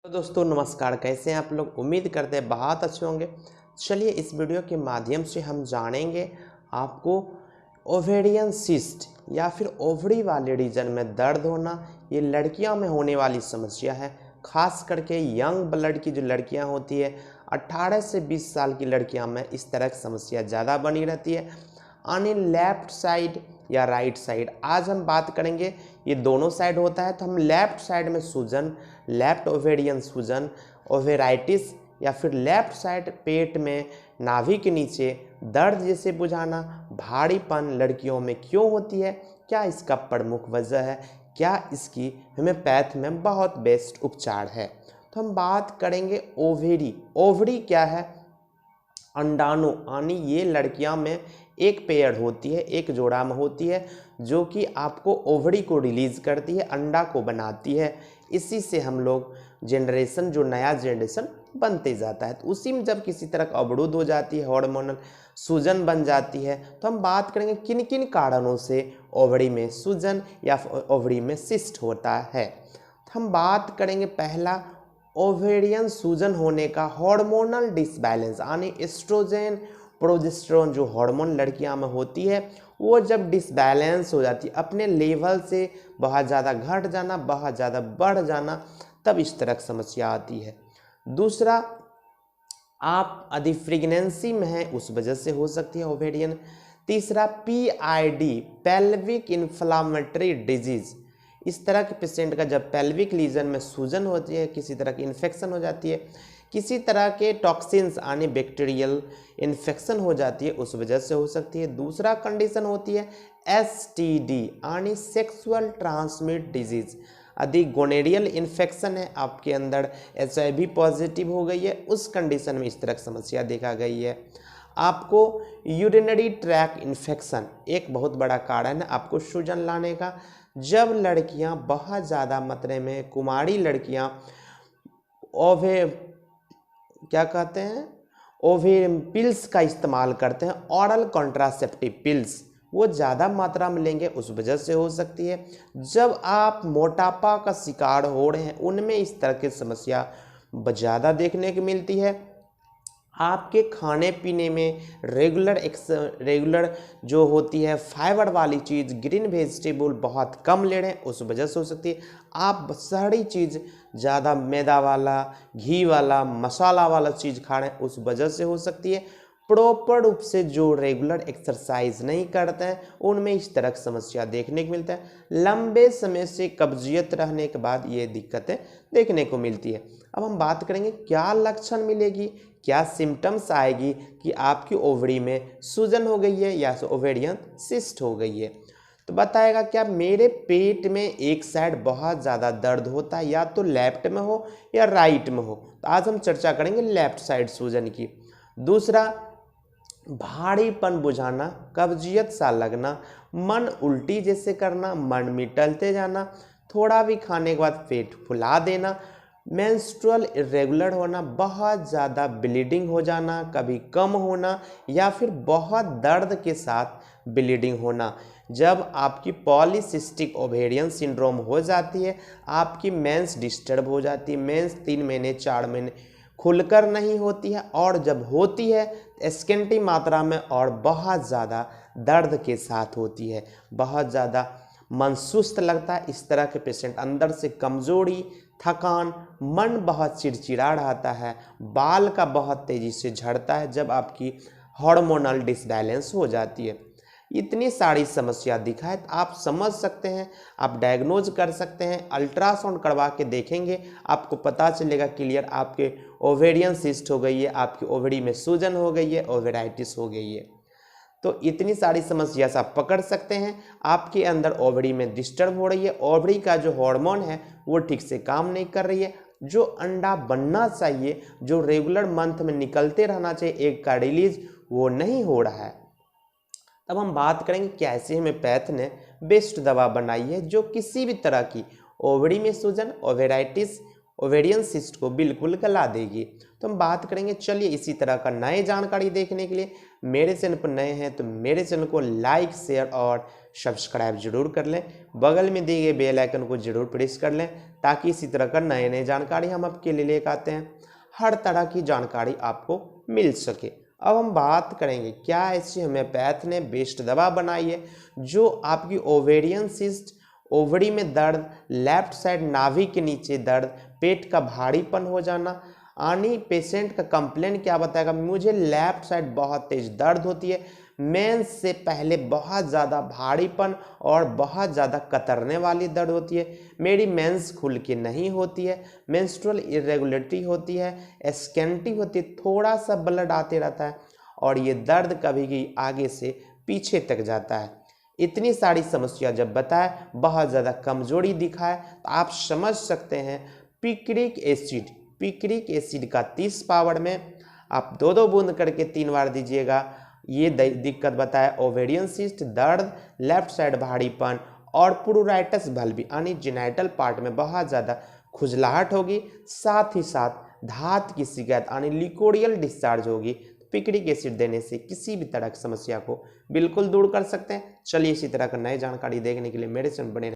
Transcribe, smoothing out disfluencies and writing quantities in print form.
तो दोस्तों नमस्कार, कैसे हैं आप लोग। उम्मीद करते हैं बहुत अच्छे होंगे। चलिए इस वीडियो के माध्यम से हम जानेंगे आपको ओवेरियन सिस्ट या फिर ओवरी वाले रीजन में दर्द होना, ये लड़कियों में होने वाली समस्या है। खास करके यंग ब्लड की जो लड़कियां होती है 18 से 20 साल की लड़कियां में इस तरह की समस्या ज़्यादा बनी रहती है। यानी लेफ्ट साइड या राइट साइड। आज हम बात करेंगे, ये दोनों साइड होता है तो हम लेफ्ट साइड में सूजन, लेफ्ट ओवेरियन सूजन, ओवेराइटिस या फिर लेफ्ट साइड पेट में नाभि के नीचे दर्द जैसे बुझाना, भारीपन लड़कियों में क्यों होती है, क्या इसका प्रमुख वजह है, क्या इसकी होम्योपैथ में बहुत बेस्ट उपचार है। तो हम बात करेंगे ओवेरी। ओवरी क्या है? अंडाणु, यानी ये लड़कियां में एक पेयर होती है, एक जोड़ा में होती है जो कि आपको ओवरी को रिलीज करती है, अंडा को बनाती है। इसी से हम लोग जनरेशन, जो नया जनरेशन बनते जाता है, तो उसी में जब किसी तरह का अवरुद्ध हो जाती है, हार्मोनल सूजन बन जाती है, तो हम बात करेंगे किन किन कारणों से ओवरी में सूजन या ओवरी में सिस्ट होता है। तो हम बात करेंगे पहला, ओवेरियन सूजन होने का हार्मोनल डिसबैलेंस, यानी एस्ट्रोजन प्रोजेस्टेरोन जो हार्मोन लड़कियां में होती है वो जब डिसबैलेंस हो जाती है, अपने लेवल से बहुत ज़्यादा घट जाना, बहुत ज़्यादा बढ़ जाना, तब इस तरह की समस्या आती है। दूसरा, आप अधिक प्रेगनेंसी में हैं उस वजह से हो सकती है ओवेरियन। तीसरा, PID पेल्विक इन्फ्लामेटरी डिजीज, इस तरह के पेशेंट का जब पेल्विक लीजन में सूजन होती है, किसी तरह की इन्फेक्शन हो जाती है, किसी तरह के टॉक्सिन्स यानी बैक्टीरियल इन्फेक्शन हो जाती है, उस वजह से हो सकती है। दूसरा कंडीशन होती है STD यानी सेक्सुअल ट्रांसमिट डिजीज, अधिक गोनेरियल इन्फेक्शन है आपके अंदर, HIV पॉजिटिव हो गई है, उस कंडीशन में इस तरह की समस्या देखा गई है। आपको यूरिनरी ट्रैक इन्फेक्शन एक बहुत बड़ा कारण है आपको सूजन लाने का। जब लड़कियां बहुत ज़्यादा मात्रा में, कुमारी लड़कियां ओवे क्या कहते हैं, ओवे पिल्स का इस्तेमाल करते हैं, ऑरल कॉन्ट्रासेप्टिव पिल्स, वो ज़्यादा मात्रा में लेंगे, उस वजह से हो सकती है। जब आप मोटापा का शिकार हो रहे हैं, उनमें इस तरह की समस्या ज़्यादा देखने को मिलती है। आपके खाने पीने में रेगुलर जो होती है फाइबर वाली चीज़, ग्रीन वेजिटेबल बहुत कम ले रहे हैं, उस वजह से हो सकती है। आप सारी चीज़ ज़्यादा मैदा वाला, घी वाला, मसाला वाला चीज़ खा रहे हैं, उस वजह से हो सकती है। प्रॉपर रूप से जो रेगुलर एक्सरसाइज नहीं करते हैं, उनमें इस तरह की समस्या देखने को मिलता है। लंबे समय से कब्जियत रहने के बाद ये दिक्कतें देखने को मिलती है। अब हम बात करेंगे क्या लक्षण मिलेगी, क्या सिम्टम्स आएगी कि आपकी ओवरी में सूजन हो गई है या ओवेरियन सिस्ट हो गई है। तो बताएगा क्या मेरे पेट में एक साइड बहुत ज़्यादा दर्द होता है, या तो लेफ्ट में हो या राइट में हो। तो आज हम चर्चा करेंगे लेफ्ट साइड सूजन की। दूसरा, भारीपन बुझाना, कब्जियत सा लगना, मन उल्टी जैसे करना, मन मिटलते जाना, थोड़ा भी खाने के बाद पेट फुला देना, मेंस्ट्रुअल इरेगुलर होना, बहुत ज़्यादा ब्लीडिंग हो जाना, कभी कम होना या फिर बहुत दर्द के साथ ब्लीडिंग होना। जब आपकी पॉलीसिस्टिक ओवेरियन सिंड्रोम हो जाती है, आपकी मेंस डिस्टर्ब हो जाती है, मेंस 3 महीने 4 महीने खुलकर नहीं होती है, और जब होती है स्केंटी मात्रा में और बहुत ज़्यादा दर्द के साथ होती है, बहुत ज़्यादा मन सुस्त लगता है। इस तरह के पेशेंट अंदर से कमजोरी, थकान, मन बहुत चिड़चिड़ा रहता है, बाल का बहुत तेज़ी से झड़ता है जब आपकी हार्मोनल डिसबैलेंस हो जाती है। इतनी सारी समस्या दिखाए तो आप समझ सकते हैं, आप डायग्नोज कर सकते हैं, अल्ट्रासाउंड करवा के देखेंगे, आपको पता चलेगा क्लियर आपके ओवेरियन सिस्ट हो गई है, आपकी ओवरी में सूजन हो गई है, ओवेराइटिस हो गई है। तो इतनी सारी समस्या से आप पकड़ सकते हैं आपके अंदर ओवरी में डिस्टर्ब हो रही है, ओवरी का जो हार्मोन है वो ठीक से काम नहीं कर रही है, जो अंडा बनना चाहिए, जो रेगुलर मंथ में निकलते रहना चाहिए एग का रिलीज, वो नहीं हो रहा है। तब हम बात करेंगे कैसे होम्योपैथ ने बेस्ट दवा बनाई है जो किसी भी तरह की ओवरी में सूजन, ओवेराइटिस, ओवेरियन सिस्ट को बिल्कुल गला देगी। तो हम बात करेंगे, चलिए इसी तरह का नए जानकारी देखने के लिए मेरे चैनल पर नए हैं तो मेरे चैनल को लाइक शेयर और सब्सक्राइब जरूर कर लें। बगल में दिए गए बेल आइकन को जरूर प्रेस कर लें ताकि इसी तरह का नए नए जानकारी हम आपके लिए लेकर आते हैं, हर तरह की जानकारी आपको मिल सके। अब हम बात करेंगे क्या ऐसी होम्योपैथ ने बेस्ट दवा बनाई है जो आपकी ओवेरियन सिस्ट, ओवरी में दर्द, लेफ्ट साइड नाभि के नीचे दर्द, पेट का भारीपन हो जाना, यानी पेशेंट का कंप्लेन क्या बताएगा, मुझे लेफ्ट साइड बहुत तेज दर्द होती है, मेंस से पहले बहुत ज़्यादा भारीपन और बहुत ज़्यादा कतरने वाली दर्द होती है, मेरी मेंस खुल के नहीं होती है, मेंस्ट्रुअल इरेगुलरिटी होती है, स्कैंटी होती है, थोड़ा सा ब्लड आते रहता है और ये दर्द कभी भी आगे से पीछे तक जाता है। इतनी सारी समस्या जब बताए, बहुत ज़्यादा कमजोरी दिखाए तो आप समझ सकते हैं पिक्रिक एसिड का 30 पावर में आप 2-2 बूंद करके 3 बार दीजिएगा। ये दिक्कत बताए ओवेरियन सिस्ट, दर्द, लेफ्ट साइड भारीपन और प्लूराइटिस बल्बी यानी जेनिटल पार्ट में बहुत ज़्यादा खुजलाहट होगी, साथ ही साथ धात की शिकायत यानी लिकोरियल डिस्चार्ज होगी। पिक्रिक एसिड देने से किसी भी तरह की समस्या को बिल्कुल दूर कर सकते हैं। चलिए इसी तरह का नई जानकारी देखने के लिए मेरे से बने